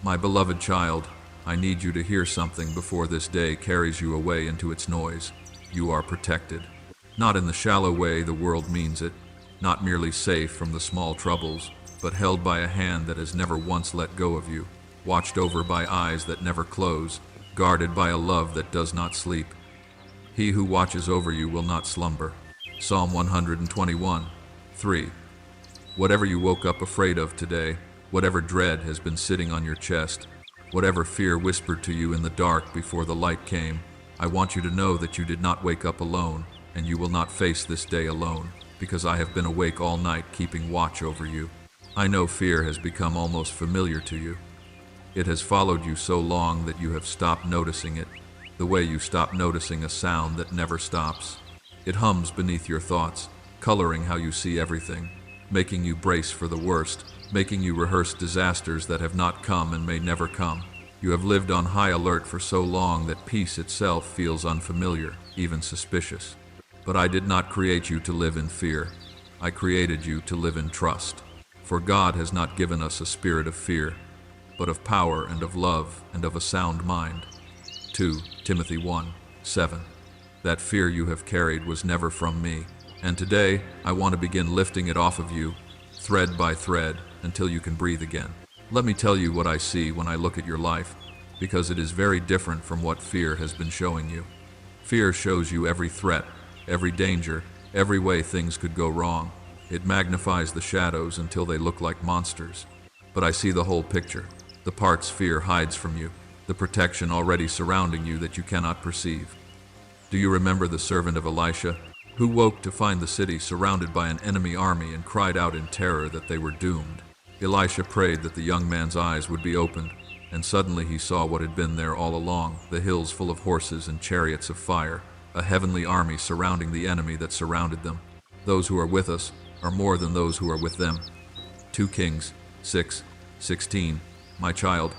My beloved child, I need you to hear something before this day carries you away into its noise. You are protected. Not in the shallow way the world means it, not merely safe from the small troubles, but held by a hand that has never once let go of you, watched over by eyes that never close, guarded by a love that does not sleep. He who watches over you will not slumber. Psalm 121, 3. Whatever you woke up afraid of today, whatever dread has been sitting on your chest, whatever fear whispered to you in the dark before the light came, I want you to know that you did not wake up alone, and you will not face this day alone, because I have been awake all night keeping watch over you. I know fear has become almost familiar to you. It has followed you so long that you have stopped noticing it, the way you stop noticing a sound that never stops. It hums beneath your thoughts, coloring how you see everything, making you brace for the worst, making you rehearse disasters that have not come and may never come. You have lived on high alert for so long that peace itself feels unfamiliar, even suspicious. But I did not create you to live in fear. I created you to live in trust. For God has not given us a spirit of fear, but of power and of love and of a sound mind. 2 Timothy 1:7. That fear you have carried was never from me, and today I want to begin lifting it off of you, thread by thread, until you can breathe again. Let me tell you what I see when I look at your life, because it is very different from what fear has been showing you. Fear shows you every threat, every danger, every way things could go wrong. It magnifies the shadows until they look like monsters. But I see the whole picture, the parts fear hides from you, the protection already surrounding you that you cannot perceive. Do you remember the servant of Elisha, who woke to find the city surrounded by an enemy army and cried out in terror that they were doomed? Elisha prayed that the young man's eyes would be opened, and suddenly he saw what had been there all along, the hills full of horses and chariots of fire, a heavenly army surrounding the enemy that surrounded them. Those who are with us are more than those who are with them. 2 Kings 6:16. My child,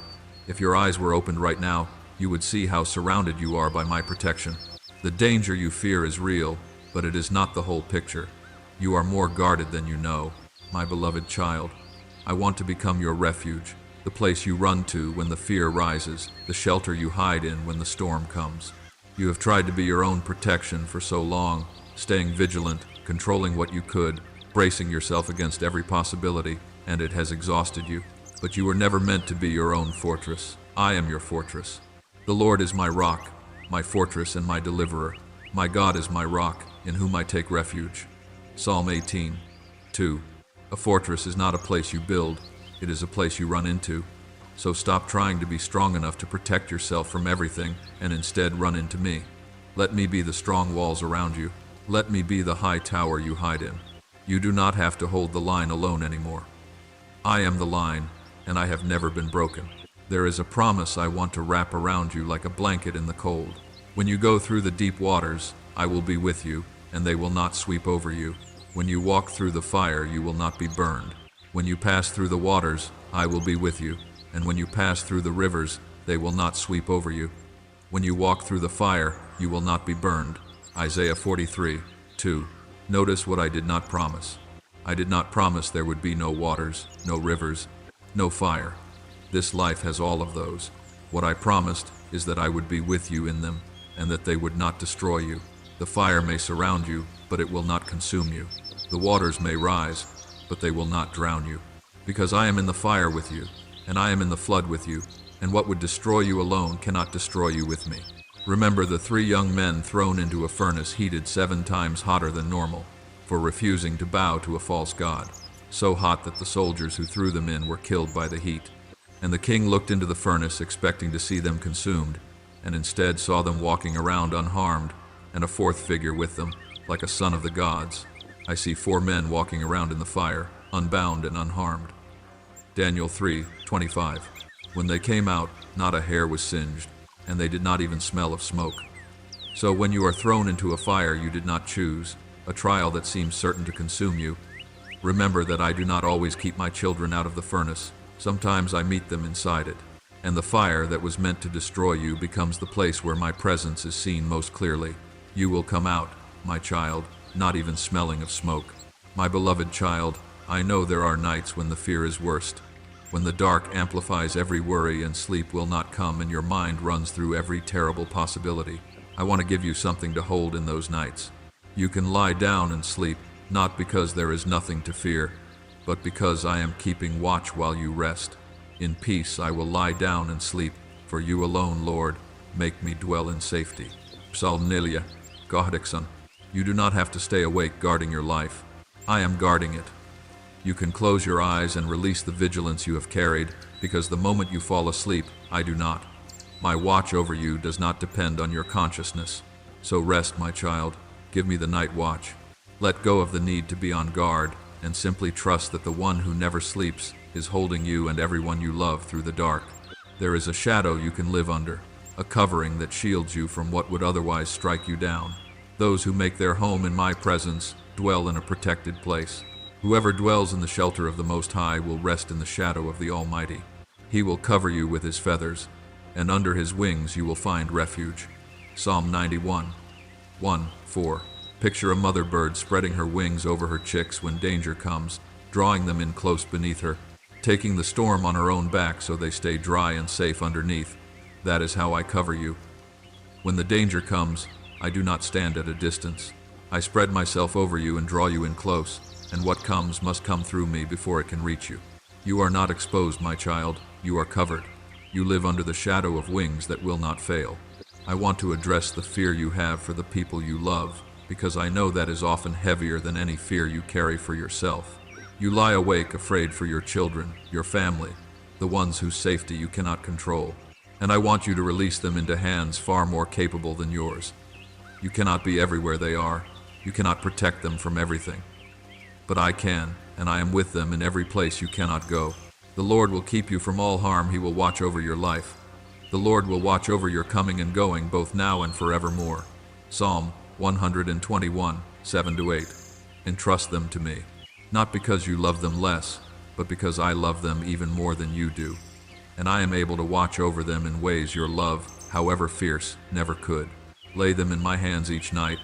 if your eyes were opened right now, you would see how surrounded you are by my protection. The danger you fear is real, but it is not the whole picture. You are more guarded than you know, my beloved child. I want to become your refuge, the place you run to when the fear rises, the shelter you hide in when the storm comes. You have tried to be your own protection for so long, staying vigilant, controlling what you could, bracing yourself against every possibility, and it has exhausted you. But you were never meant to be your own fortress. I am your fortress. The Lord is my rock, my fortress and my deliverer. My God is my rock, in whom I take refuge. Psalm 18:2. A fortress is not a place you build, it is a place you run into. So stop trying to be strong enough to protect yourself from everything and instead run into me. Let me be the strong walls around you. Let me be the high tower you hide in. You do not have to hold the line alone anymore. I am the line, and I have never been broken. There is a promise I want to wrap around you like a blanket in the cold. When you go through the deep waters, I will be with you, and they will not sweep over you. When you walk through the fire, you will not be burned. When you pass through the waters, I will be with you, and when you pass through the rivers, they will not sweep over you. When you walk through the fire, you will not be burned. Isaiah 43:2. Notice what I did not promise. I did not promise there would be no waters, no rivers, no fire. This life has all of those. What I promised is that I would be with you in them, and that they would not destroy you. The fire may surround you, but it will not consume you. The waters may rise, but they will not drown you. Because I am in the fire with you, and I am in the flood with you, and what would destroy you alone cannot destroy you with me. Remember the 3 young men thrown into a furnace heated 7 times hotter than normal, for refusing to bow to a false god, so hot that the soldiers who threw them in were killed by the heat. And the king looked into the furnace expecting to see them consumed, and instead saw them walking around unharmed, and a 4th figure with them, like a son of the gods. I see 4 men walking around in the fire, unbound and unharmed. Daniel 3:25. When they came out, not a hair was singed, and they did not even smell of smoke. So when you are thrown into a fire you did not choose, a trial that seems certain to consume you, remember that I do not always keep my children out of the furnace. Sometimes I meet them inside it, and the fire that was meant to destroy you becomes the place where my presence is seen most clearly. You will come out, my child, not even smelling of smoke. My beloved child, I know there are nights when the fear is worst. When the dark amplifies every worry and sleep will not come and your mind runs through every terrible possibility, I want to give you something to hold in those nights. You can lie down and sleep, not because there is nothing to fear, but because I am keeping watch while you rest. In peace I will lie down and sleep, for you alone, Lord, make me dwell in safety. Psalmnelia, Gohdikson, you do not have to stay awake guarding your life. I am guarding it. You can close your eyes and release the vigilance you have carried, because the moment you fall asleep, I do not. My watch over you does not depend on your consciousness. So rest, my child. Give me the night watch. Let go of the need to be on guard, and simply trust that the one who never sleeps is holding you and everyone you love through the dark. There is a shadow you can live under, a covering that shields you from what would otherwise strike you down. Those who make their home in my presence dwell in a protected place. Whoever dwells in the shelter of the Most High will rest in the shadow of the Almighty. He will cover you with his feathers, and under his wings you will find refuge. Psalm 91, 1-4. Picture a mother bird spreading her wings over her chicks when danger comes, drawing them in close beneath her, taking the storm on her own back so they stay dry and safe underneath. That is how I cover you. When the danger comes, I do not stand at a distance. I spread myself over you and draw you in close, and what comes must come through me before it can reach you. You are not exposed, my child. You are covered. You live under the shadow of wings that will not fail. I want to address the fear you have for the people you love, because I know that is often heavier than any fear you carry for yourself. You lie awake afraid for your children, your family, the ones whose safety you cannot control, and I want you to release them into hands far more capable than yours. You cannot be everywhere they are. You cannot protect them from everything. But I can, and I am with them in every place you cannot go. The Lord will keep you from all harm. He will watch over your life. The Lord will watch over your coming and going, both now and forevermore. Psalm 121, 7-8. Entrust them to me, not because you love them less, but because I love them even more than you do. And I am able to watch over them in ways your love, however fierce, never could. Lay them in my hands each night,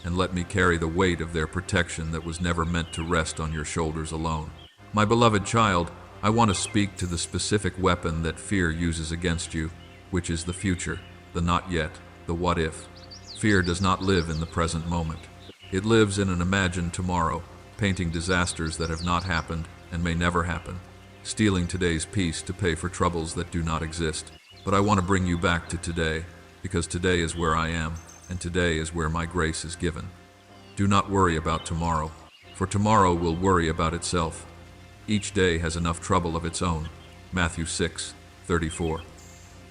and let me carry the weight of their protection that was never meant to rest on your shoulders alone. My beloved child, I want to speak to the specific weapon that fear uses against you, which is the future, the not yet, the what if. Fear does not live in the present moment. It lives in an imagined tomorrow, painting disasters that have not happened and may never happen, stealing today's peace to pay for troubles that do not exist. But I want to bring you back to today, because today is where I am, and today is where my grace is given. Do not worry about tomorrow, for tomorrow will worry about itself. Each day has enough trouble of its own. Matthew 6:34.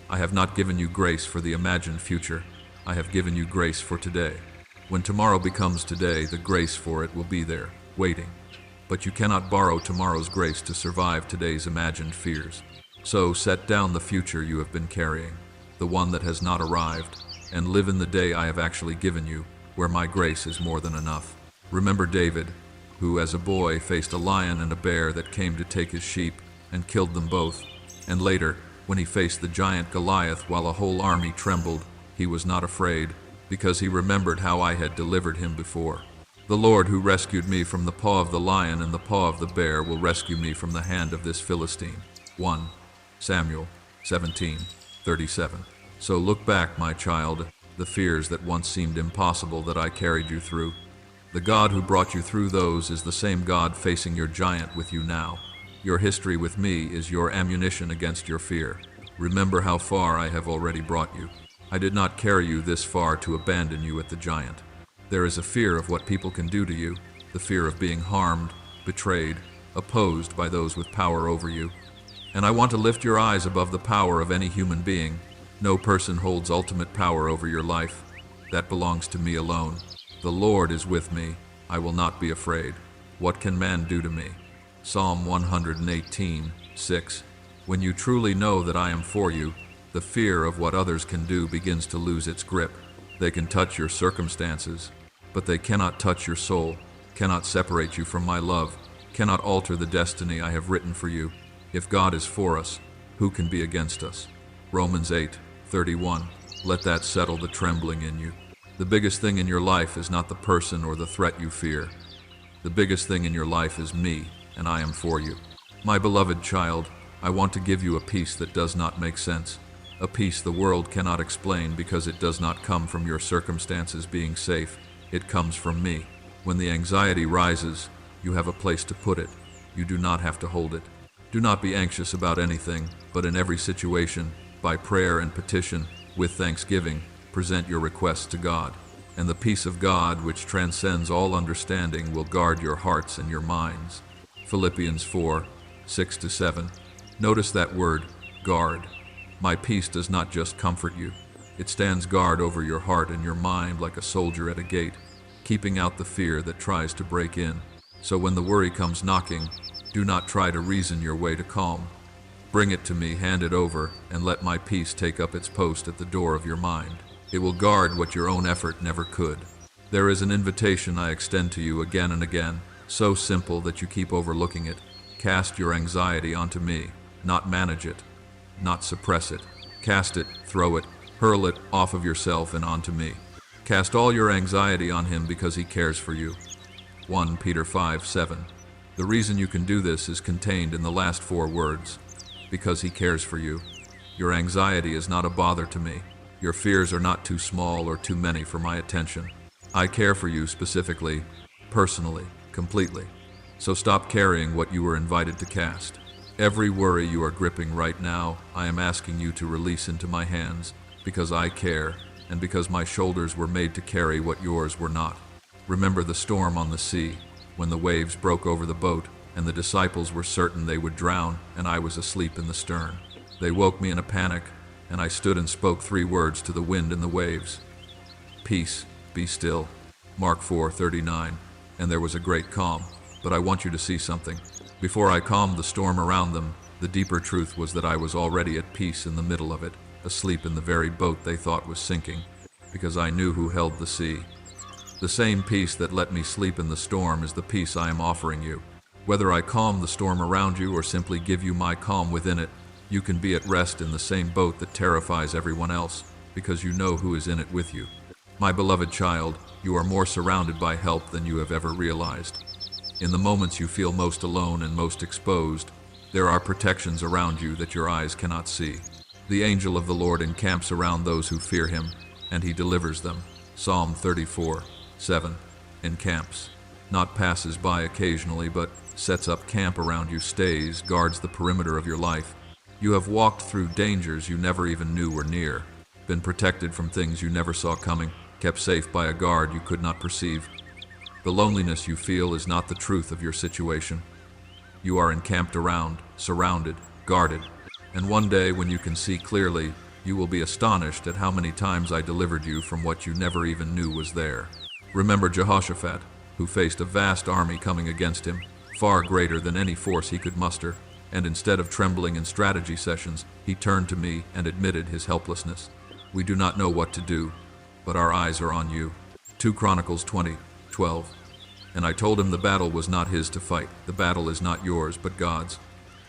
I have not given you grace for the imagined future. I have given you grace for today. When tomorrow becomes today, the grace for it will be there, waiting. But you cannot borrow tomorrow's grace to survive today's imagined fears. So set down the future you have been carrying, the one that has not arrived, and live in the day I have actually given you, where my grace is more than enough. Remember David, who as a boy faced a lion and a bear that came to take his sheep and killed them both, and later, when he faced the giant Goliath while a whole army trembled, he was not afraid, because he remembered how I had delivered him before. The Lord who rescued me from the paw of the lion and the paw of the bear will rescue me from the hand of this Philistine. 1 Samuel 17:37. So look back, my child, the fears that once seemed impossible that I carried you through. The God who brought you through those is the same God facing your giant with you now. Your history with me is your ammunition against your fear. Remember how far I have already brought you. I did not carry you this far to abandon you at the giant. There is a fear of what people can do to you, the fear of being harmed, betrayed, opposed by those with power over you. And I want to lift your eyes above the power of any human being. No person holds ultimate power over your life. That belongs to me alone. The Lord is with me. I will not be afraid. What can man do to me? Psalm 118:6. When you truly know that I am for you, the fear of what others can do begins to lose its grip. They can touch your circumstances, but they cannot touch your soul, cannot separate you from my love, cannot alter the destiny I have written for you. If God is for us, who can be against us? Romans 8:31. Let that settle the trembling in you. The biggest thing in your life is not the person or the threat you fear. The biggest thing in your life is me, and I am for you. My beloved child, I want to give you a peace that does not make sense, a peace the world cannot explain because it does not come from your circumstances being safe. It comes from me. When the anxiety rises, you have a place to put it. You do not have to hold it. Do not be anxious about anything, but in every situation, by prayer and petition, with thanksgiving, present your requests to God. And the peace of God, which transcends all understanding, will guard your hearts and your minds. Philippians 4:6-7. Notice that word, guard. My peace does not just comfort you. It stands guard over your heart and your mind like a soldier at a gate, keeping out the fear that tries to break in. So when the worry comes knocking, do not try to reason your way to calm. Bring it to me, hand it over, and let my peace take up its post at the door of your mind. It will guard what your own effort never could. There is an invitation I extend to you again and again, so simple that you keep overlooking it. Cast your anxiety onto me, not manage it, not suppress it. Cast it, throw it, hurl it off of yourself and onto me. Cast all your anxiety on him because he cares for you. 1 Peter 5:7. The reason you can do this is contained in the last 4 words. Because he cares for you. Your anxiety is not a bother to me. Your fears are not too small or too many for my attention. I care for you specifically, personally, completely. So stop carrying what you were invited to cast. Every worry you are gripping right now, I am asking you to release into my hands, because I care, and because my shoulders were made to carry what yours were not. Remember the storm on the sea, when the waves broke over the boat, and the disciples were certain they would drown, and I was asleep in the stern. They woke me in a panic, and I stood and spoke 3 words to the wind and the waves. Peace, be still. Mark 4:39. And there was a great calm. But I want you to see something. Before I calmed the storm around them, the deeper truth was that I was already at peace in the middle of it, asleep in the very boat they thought was sinking, because I knew who held the sea. The same peace that let me sleep in the storm is the peace I am offering you. Whether I calm the storm around you or simply give you my calm within it, you can be at rest in the same boat that terrifies everyone else, because you know who is in it with you. My beloved child, you are more surrounded by help than you have ever realized. In the moments you feel most alone and most exposed, there are protections around you that your eyes cannot see. The angel of the Lord encamps around those who fear him, and he delivers them. Psalm 34:7. Encamps. Not passes by occasionally, but sets up camp around you, stays, guards the perimeter of your life. You have walked through dangers you never even knew were near, been protected from things you never saw coming, kept safe by a guard you could not perceive. The loneliness you feel is not the truth of your situation. You are encamped around, surrounded, guarded, and one day when you can see clearly, you will be astonished at how many times I delivered you from what you never even knew was there. Remember Jehoshaphat, who faced a vast army coming against him, far greater than any force he could muster, and instead of trembling in strategy sessions, he turned to me and admitted his helplessness. We do not know what to do, but our eyes are on you. 2 Chronicles 20:12. And I told him the battle was not his to fight. The battle is not yours, but God's.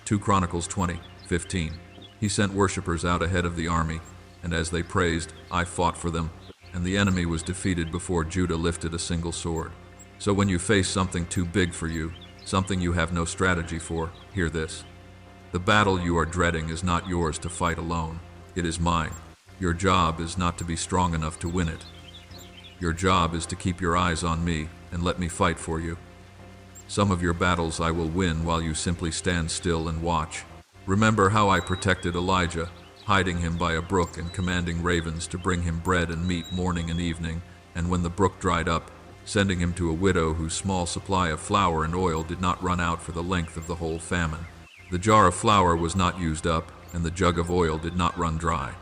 2 Chronicles 20:15. He sent worshipers out ahead of the army, and as they praised, I fought for them, and the enemy was defeated before Judah lifted a single sword. So when you face something too big for you, something you have no strategy for, hear this. The battle you are dreading is not yours to fight alone. It is mine. Your job is not to be strong enough to win it. Your job is to keep your eyes on me and let me fight for you. Some of your battles I will win while you simply stand still and watch. Remember how I protected Elijah, hiding him by a brook and commanding ravens to bring him bread and meat morning and evening, and when the brook dried up, sending him to a widow whose small supply of flour and oil did not run out for the length of the whole famine. The jar of flour was not used up, and the jug of oil did not run dry.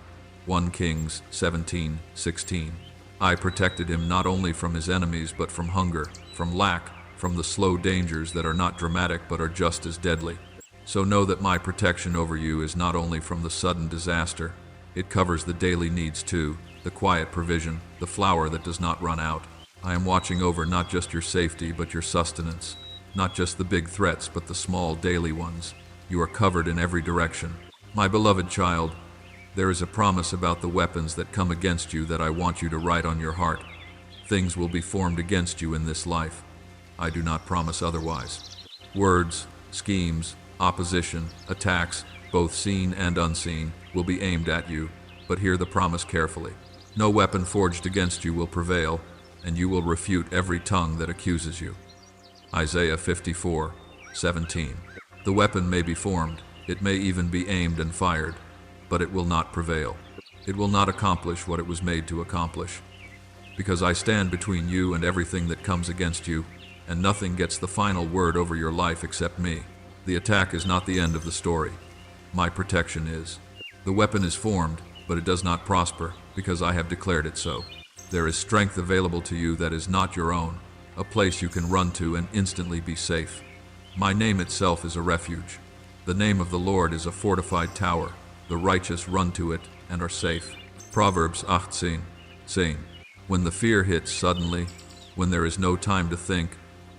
1 Kings 17:16. I protected him not only from his enemies but from hunger, from lack, from the slow dangers that are not dramatic but are just as deadly. So know that my protection over you is not only from the sudden disaster, it covers the daily needs too, the quiet provision, the flour that does not run out. I am watching over not just your safety but your sustenance, not just the big threats but the small daily ones. You are covered in every direction. My beloved child, there is a promise about the weapons that come against you that I want you to write on your heart. Things will be formed against you in this life. I do not promise otherwise. Words, schemes, opposition, attacks, both seen and unseen, will be aimed at you, but hear the promise carefully. No weapon forged against you will prevail, and you will refute every tongue that accuses you. Isaiah 54:17. The weapon may be formed, it may even be aimed and fired, but it will not prevail. It will not accomplish what it was made to accomplish. Because I stand between you and everything that comes against you, and nothing gets the final word over your life except me. The attack is not the end of the story. My protection is. The weapon is formed, but it does not prosper, because I have declared it so. There is strength available to you that is not your own, a place you can run to and instantly be safe. My name itself is a refuge. The name of the Lord is a fortified tower. The righteous run to it and are safe. Proverbs 18:10. When the fear hits suddenly, when there is no time to think,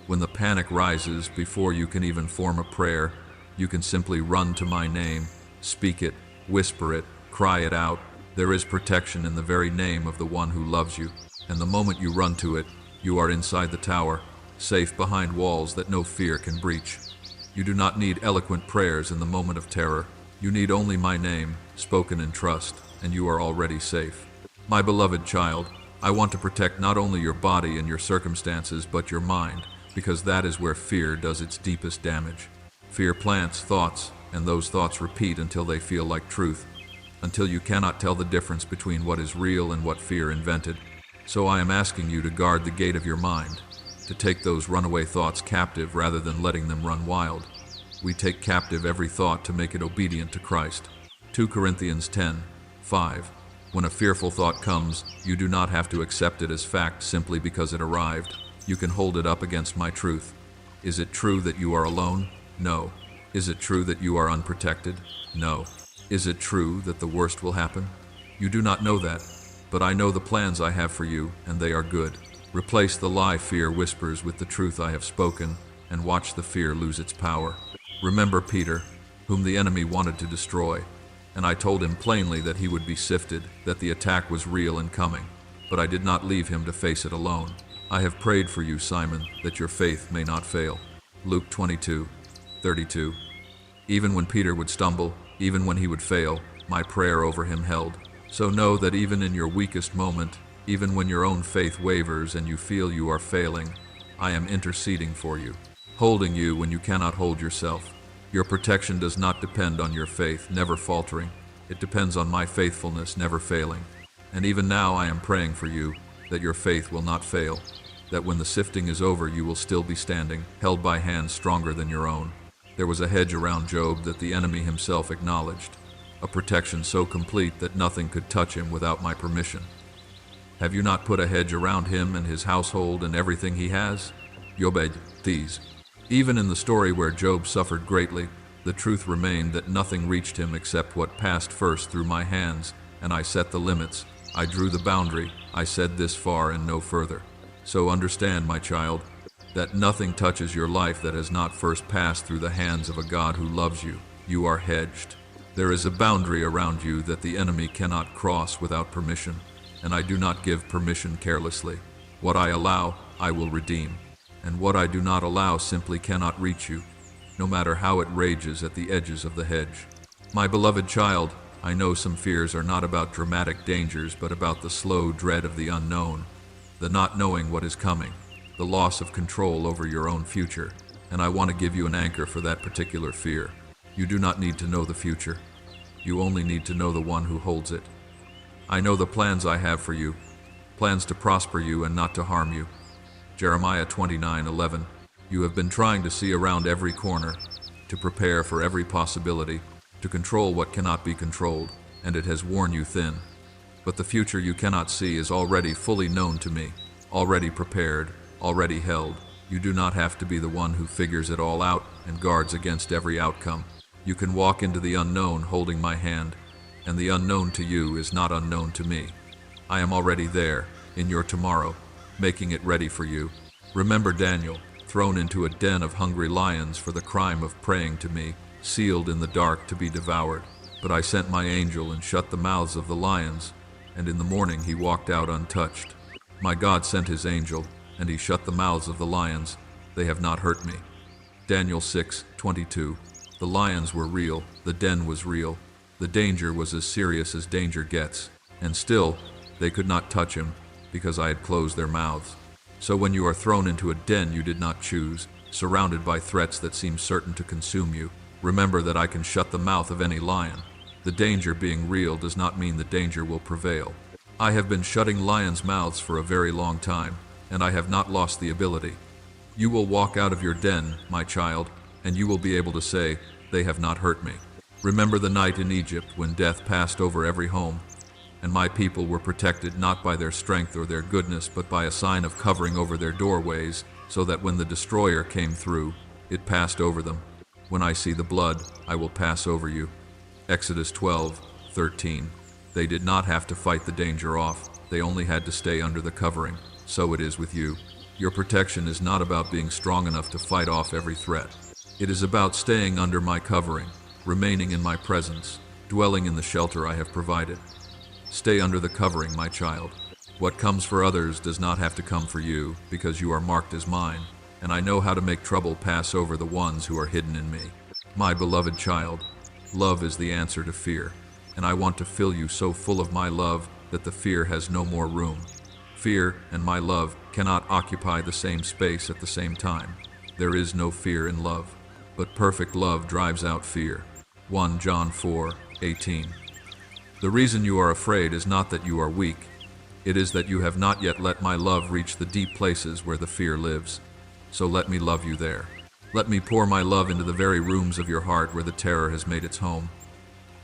when the panic rises before you can even form a prayer, you can simply run to my name, speak it, whisper it, cry it out. There is protection in the very name of the one who loves you, and the moment you run to it, you are inside the tower, safe behind walls that no fear can breach. You do not need eloquent prayers in the moment of terror. You need only my name, spoken in trust, and you are already safe. My beloved child, I want to protect not only your body and your circumstances, but your mind, because that is where fear does its deepest damage. Fear plants thoughts, and those thoughts repeat until they feel like truth, until you cannot tell the difference between what is real and what fear invented. So I am asking you to guard the gate of your mind, to take those runaway thoughts captive rather than letting them run wild. We take captive every thought to make it obedient to Christ. 2 Corinthians 10:5. When a fearful thought comes, you do not have to accept it as fact simply because it arrived. You can hold it up against my truth. Is it true that you are alone? No. Is it true that you are unprotected? No. Is it true that the worst will happen? You do not know that, but I know the plans I have for you, and they are good. Replace the lie fear whispers with the truth I have spoken, and watch the fear lose its power. Remember Peter, whom the enemy wanted to destroy, and I told him plainly that he would be sifted, that the attack was real and coming, but I did not leave him to face it alone. I have prayed for you, Simon, that your faith may not fail. Luke 22:32. Even when Peter would stumble, even when he would fail, my prayer over him held. So know that even in your weakest moment, even when your own faith wavers and you feel you are failing, I am interceding for you, holding you when you cannot hold yourself. Your protection does not depend on your faith never faltering. It depends on my faithfulness never failing. And even now I am praying for you, that your faith will not fail, that when the sifting is over you will still be standing, held by hands stronger than your own. There was a hedge around Job that the enemy himself acknowledged, a protection so complete that nothing could touch him without my permission. Have you not put a hedge around him and his household and everything he has? Yobed, these. Even in the story where Job suffered greatly, the truth remained that nothing reached him except what passed first through my hands, and I set the limits. I drew the boundary. I said this far and no further. So understand, my child, that nothing touches your life that has not first passed through the hands of a God who loves you. You are hedged. There is a boundary around you that the enemy cannot cross without permission, and I do not give permission carelessly. What I allow, I will redeem, and what I do not allow simply cannot reach you, no matter how it rages at the edges of the hedge. My beloved child, I know some fears are not about dramatic dangers, but about the slow dread of the unknown, the not knowing what is coming, the loss of control over your own future, and I want to give you an anchor for that particular fear. You do not need to know the future. You only need to know the one who holds it. I know the plans I have for you, plans to prosper you and not to harm you. Jeremiah 29:11. You have been trying to see around every corner, to prepare for every possibility, to control what cannot be controlled, and it has worn you thin. But the future you cannot see is already fully known to me, already prepared, already held. You do not have to be the one who figures it all out and guards against every outcome. You can walk into the unknown holding my hand, and the unknown to you is not unknown to me. I am already there, in your tomorrow, making it ready for you. Remember Daniel, thrown into a den of hungry lions for the crime of praying to me, sealed in the dark to be devoured. But I sent my angel and shut the mouths of the lions, and in the morning he walked out untouched. My God sent his angel, and he shut the mouths of the lions. They have not hurt me. Daniel 6:22. The lions were real, the den was real, the danger was as serious as danger gets, and still, they could not touch him, because I had closed their mouths. So when you are thrown into a den you did not choose, surrounded by threats that seem certain to consume you, remember that I can shut the mouth of any lion. The danger being real does not mean the danger will prevail. I have been shutting lions' mouths for a very long time, and I have not lost the ability. You will walk out of your den, my child, and you will be able to say, "They have not hurt me." Remember the night in Egypt when death passed over every home, and my people were protected not by their strength or their goodness, but by a sign of covering over their doorways, so that when the destroyer came through, it passed over them. When I see the blood, I will pass over you. Exodus 12:13. They did not have to fight the danger off, they only had to stay under the covering. So it is with you. Your protection is not about being strong enough to fight off every threat. It is about staying under my covering, remaining in my presence, dwelling in the shelter I have provided. Stay under the covering, my child. What comes for others does not have to come for you, because you are marked as mine, and I know how to make trouble pass over the ones who are hidden in me. My beloved child, love is the answer to fear, and I want to fill you so full of my love that the fear has no more room. Fear and my love cannot occupy the same space at the same time. There is no fear in love, but perfect love drives out fear. 1 John 4:18. The reason you are afraid is not that you are weak. It is that you have not yet let my love reach the deep places where the fear lives. So let me love you there. Let me pour my love into the very rooms of your heart where the terror has made its home.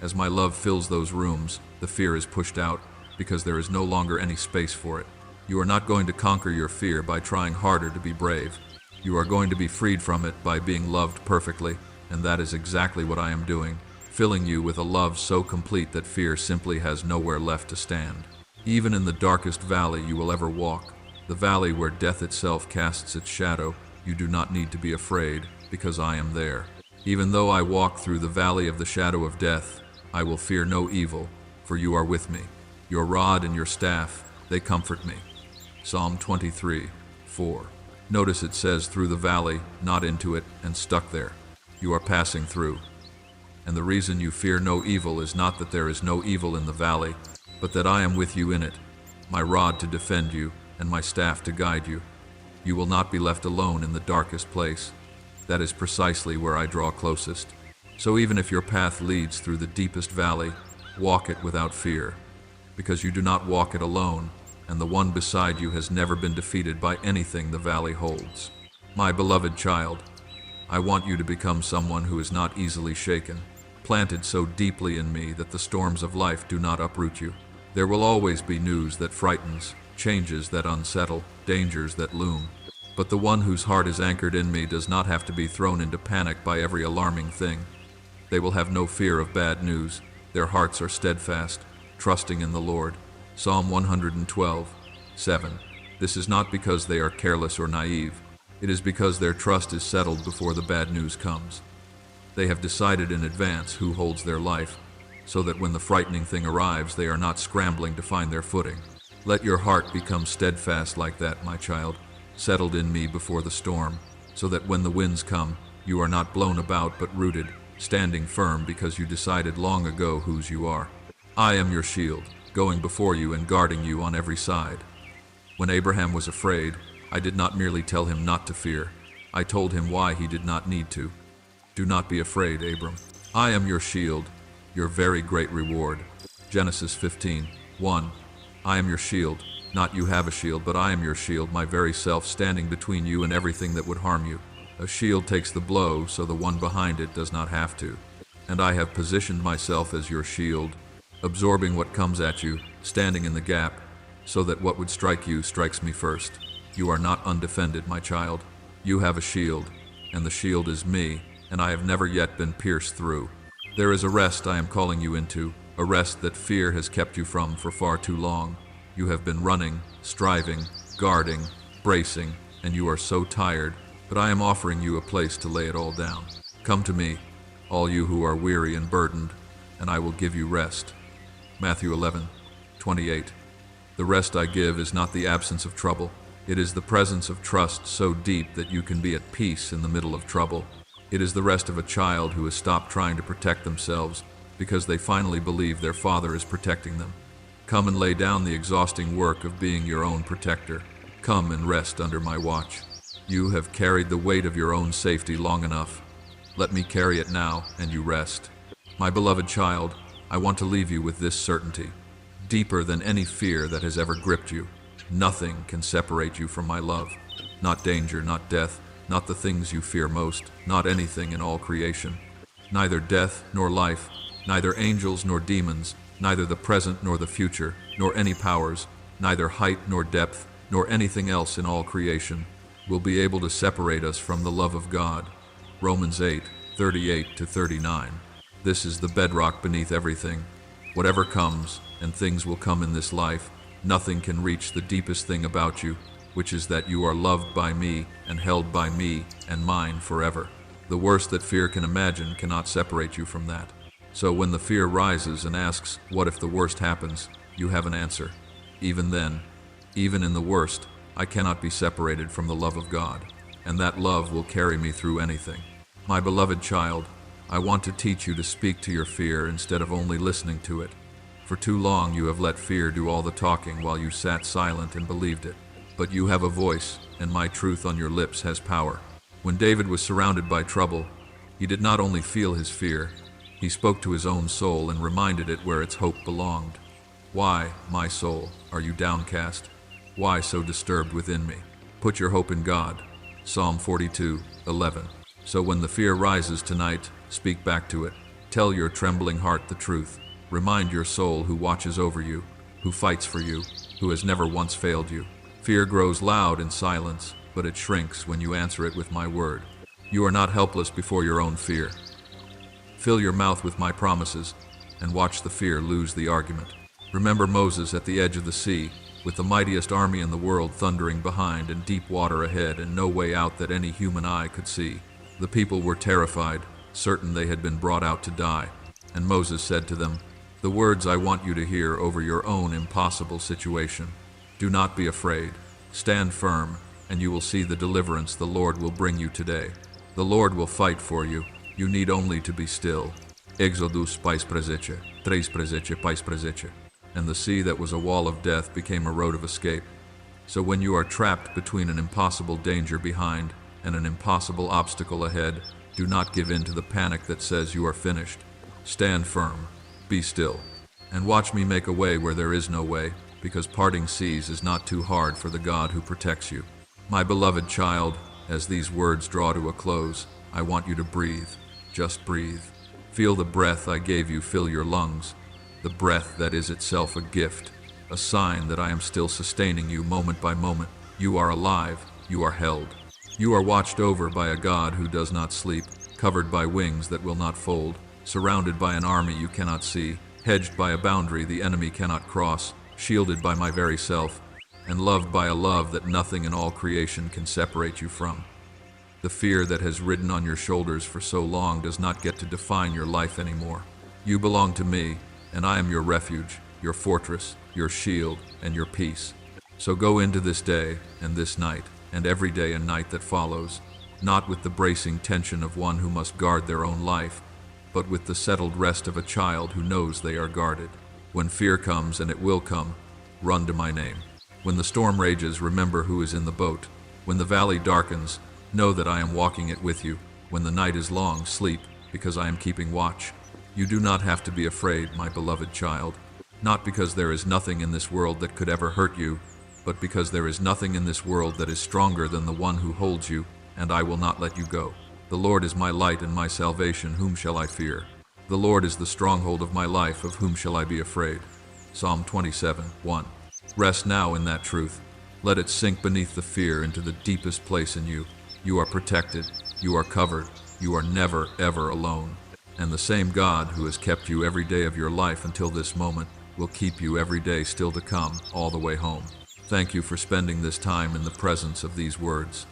As my love fills those rooms, the fear is pushed out, because there is no longer any space for it. You are not going to conquer your fear by trying harder to be brave. You are going to be freed from it by being loved perfectly, and that is exactly what I am doing, filling you with a love so complete that fear simply has nowhere left to stand. Even in the darkest valley you will ever walk, the valley where death itself casts its shadow, you do not need to be afraid, because I am there. Even though I walk through the valley of the shadow of death, I will fear no evil, for you are with me. Your rod and your staff, they comfort me. Psalm 23:4. Notice it says through the valley, not into it, and stuck there. You are passing through. And the reason you fear no evil is not that there is no evil in the valley, but that I am with you in it, my rod to defend you, and my staff to guide you. You will not be left alone in the darkest place. That is precisely where I draw closest. So even if your path leads through the deepest valley, walk it without fear, because you do not walk it alone, and the one beside you has never been defeated by anything the valley holds. My beloved child, I want you to become someone who is not easily shaken, planted so deeply in me that the storms of life do not uproot you. There will always be news that frightens, changes that unsettle, dangers that loom. But the one whose heart is anchored in me does not have to be thrown into panic by every alarming thing. They will have no fear of bad news. Their hearts are steadfast, trusting in the Lord. Psalm 112:7. This is not because they are careless or naive. It is because their trust is settled before the bad news comes. They have decided in advance who holds their life, so that when the frightening thing arrives, they are not scrambling to find their footing. Let your heart become steadfast like that, my child, settled in me before the storm, so that when the winds come, you are not blown about but rooted, standing firm because you decided long ago whose you are. I am your shield, going before you and guarding you on every side. When Abraham was afraid, I did not merely tell him not to fear. I told him why he did not need to. Do not be afraid, Abram. I am your shield, your very great reward. Genesis 15:1. I am your shield, not you have a shield, but I am your shield, my very self standing between you and everything that would harm you. A shield takes the blow, so the one behind it does not have to. And I have positioned myself as your shield, absorbing what comes at you, standing in the gap, so that what would strike you strikes me first. You are not undefended, my child. You have a shield, and the shield is me, and I have never yet been pierced through. There is a rest I am calling you into, a rest that fear has kept you from for far too long. You have been running, striving, guarding, bracing, and you are so tired, but I am offering you a place to lay it all down. Come to me, all you who are weary and burdened, and I will give you rest. Matthew 11:28. The rest I give is not the absence of trouble. It is the presence of trust so deep that you can be at peace in the middle of trouble. It is the rest of a child who has stopped trying to protect themselves because they finally believe their father is protecting them. Come and lay down the exhausting work of being your own protector. Come and rest under my watch. You have carried the weight of your own safety long enough. Let me carry it now, and you rest. My beloved child, I want to leave you with this certainty. Deeper than any fear that has ever gripped you, nothing can separate you from my love. Not danger, not death, not the things you fear most, not anything in all creation. Neither death nor life, neither angels nor demons, neither the present nor the future, nor any powers, neither height nor depth, nor anything else in all creation will be able to separate us from the love of God. Romans 8:38-39. This is the bedrock beneath everything. Whatever comes, and things will come in this life, nothing can reach the deepest thing about you, which is that you are loved by me and held by me and mine forever. The worst that fear can imagine cannot separate you from that. So when the fear rises and asks, what if the worst happens, you have an answer. Even then, even in the worst, I cannot be separated from the love of God, and that love will carry me through anything. My beloved child, I want to teach you to speak to your fear instead of only listening to it. For too long you have let fear do all the talking while you sat silent and believed it. But you have a voice, and my truth on your lips has power. When David was surrounded by trouble, he did not only feel his fear, he spoke to his own soul and reminded it where its hope belonged. Why, my soul, are you downcast? Why so disturbed within me? Put your hope in God. Psalm 42:11. So when the fear rises tonight, speak back to it. Tell your trembling heart the truth. Remind your soul who watches over you, who fights for you, who has never once failed you. Fear grows loud in silence, but it shrinks when you answer it with my word. You are not helpless before your own fear. Fill your mouth with my promises, and watch the fear lose the argument. Remember Moses at the edge of the sea, with the mightiest army in the world thundering behind and deep water ahead and no way out that any human eye could see. The people were terrified, certain they had been brought out to die. And Moses said to them, "The words I want you to hear over your own impossible situation. Do not be afraid. Stand firm, and you will see the deliverance the Lord will bring you today. The Lord will fight for you. You need only to be still." Exodus 3:13. And the sea that was a wall of death became a road of escape. So when you are trapped between an impossible danger behind and an impossible obstacle ahead, do not give in to the panic that says you are finished. Stand firm, be still, and watch me make a way where there is no way, because parting seas is not too hard for the God who protects you. My beloved child, as these words draw to a close, I want you to breathe. Just breathe. Feel the breath I gave you fill your lungs, the breath that is itself a gift, a sign that I am still sustaining you moment by moment. You are alive, you are held. You are watched over by a God who does not sleep, covered by wings that will not fold, surrounded by an army you cannot see, hedged by a boundary the enemy cannot cross, shielded by my very self, and loved by a love that nothing in all creation can separate you from. The fear that has ridden on your shoulders for so long does not get to define your life anymore. You belong to me, and I am your refuge, your fortress, your shield, and your peace. So go into this day, and this night, and every day and night that follows, not with the bracing tension of one who must guard their own life, but with the settled rest of a child who knows they are guarded. When fear comes, and it will come, run to my name. When the storm rages, remember who is in the boat. When the valley darkens, know that I am walking it with you. When the night is long, sleep, because I am keeping watch. You do not have to be afraid, my beloved child, not because there is nothing in this world that could ever hurt you, but because there is nothing in this world that is stronger than the one who holds you, and I will not let you go. The Lord is my light and my salvation, whom shall I fear? The Lord is the stronghold of my life, of whom shall I be afraid? Psalm 27:1. Rest now in that truth. Let it sink beneath the fear into the deepest place in you. You are protected, you are covered, you are never, ever alone. And the same God who has kept you every day of your life until this moment will keep you every day still to come, all the way home. Thank you for spending this time in the presence of these words.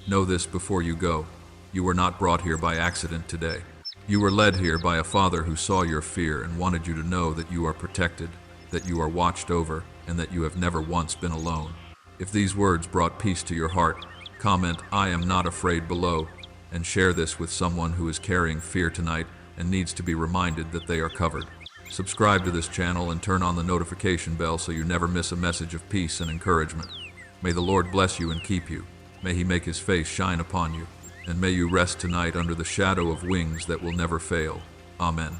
Know this before you go. You were not brought here by accident today. You were led here by a Father who saw your fear and wanted you to know that you are protected, that you are watched over, and that you have never once been alone. If these words brought peace to your heart, comment, "I am not afraid" below, and share this with someone who is carrying fear tonight and needs to be reminded that they are covered. Subscribe to this channel and turn on the notification bell so you never miss a message of peace and encouragement. May the Lord bless you and keep you. May He make His face shine upon you, and may you rest tonight under the shadow of wings that will never fail. Amen.